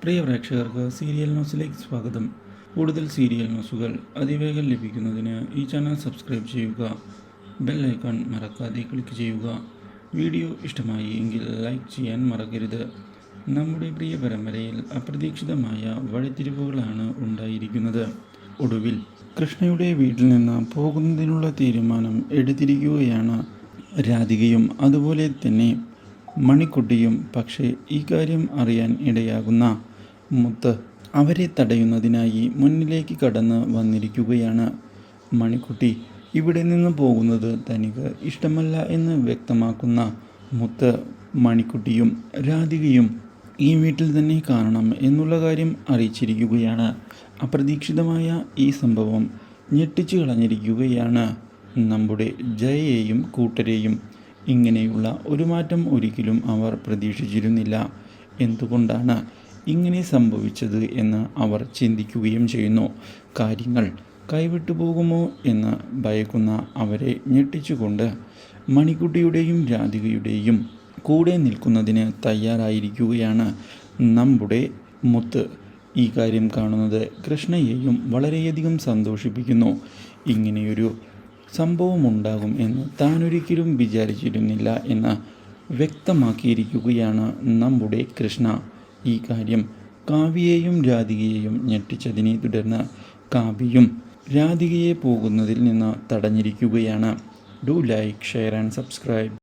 പ്രിയ പ്രേക്ഷകർക്ക് സീരിയൽ ന്യൂസിലേക്ക് സ്വാഗതം. കൂടുതൽ സീരിയൽ ന്യൂസുകൾ അതിവേഗം ലഭിക്കുന്നതിന് ഈ ചാനൽ സബ്സ്ക്രൈബ് ചെയ്യുക. ബെൽ ഐക്കൺ മറക്കാതെ ക്ലിക്ക് ചെയ്യുക. വീഡിയോ ഇഷ്ടമായി എങ്കിൽ ലൈക്ക് ചെയ്യാൻ മറക്കരുത്. നമ്മുടെ പ്രിയ പരമ്പരയിൽ അപ്രതീക്ഷിതമായ വഴിത്തിരിവുകളാണ് ഉണ്ടായിരിക്കുന്നത്. ഒടുവിൽ കൃഷ്ണയുടെ വീട്ടിൽ നിന്ന് പോകുന്നതിനുള്ള തീരുമാനം എടുത്തിരിക്കുകയാണ് രാധികയും അതുപോലെ തന്നെ മണിക്കുട്ടിയും. പക്ഷേ ഈ കാര്യം അറിയാൻ ഇടയാകുന്ന മുത്ത് അവരെ തടയുന്നതിനായി മുന്നിലേക്ക് കടന്ന് വന്നിരിക്കുകയാണ്. മണിക്കുട്ടി ഇവിടെ നിന്ന് പോകുന്നത് തനിക്ക് ഇഷ്ടമല്ല എന്ന് വ്യക്തമാക്കുന്ന മുത്ത് മണിക്കുട്ടിയും രാധികയും ഈ വീട്ടിൽ തന്നെ കാണണം എന്നുള്ള കാര്യം അറിയിച്ചിരിക്കുകയാണ്. അപ്രതീക്ഷിതമായ ഈ സംഭവം ഞെട്ടിച്ചു കളഞ്ഞിരിക്കുകയാണ് നമ്മുടെ ജയയെയും കൂട്ടരെയും. ഇങ്ങനെയുള്ള ഒരു മാറ്റം ഒരിക്കലും അവർ പ്രതീക്ഷിച്ചിരുന്നില്ല. എന്തുകൊണ്ടാണ് ഇങ്ങനെ സംഭവിച്ചത് എന്ന് അവർ ചിന്തിക്കുകയും ചെയ്യുന്നു. കാര്യങ്ങൾ കൈവിട്ടു പോകുമോ എന്ന് ഭയക്കുന്ന അവരെ ഞെട്ടിച്ചുകൊണ്ട് മണിക്കുട്ടിയുടെയും രാധികയുടെയും കൂടെ നിൽക്കുന്നതിന് തയ്യാറായിരിക്കുകയാണ് നമ്മുടെ മുത്ത്. ഈ കാര്യം കാണുന്നത് കൃഷ്ണയെയും വളരെയധികം സന്തോഷിപ്പിക്കുന്നു. ഇങ്ങനെയൊരു സംഭവമുണ്ടാകും എന്ന് താനൊരിക്കലും വിചാരിച്ചിരുന്നില്ല എന്ന് വ്യക്തമാക്കിയിരിക്കുകയാണ് നമ്മുടെ കൃഷ്ണ. ഈ കാര്യം കാവ്യയെയും രാധികയെയും ഞെട്ടിച്ചതിനെ തുടർന്ന് കാവ്യയും രാധികയെ പോകുന്നതിൽ നിന്ന് തടഞ്ഞിരിക്കുകയാണ്. Do like, share and subscribe.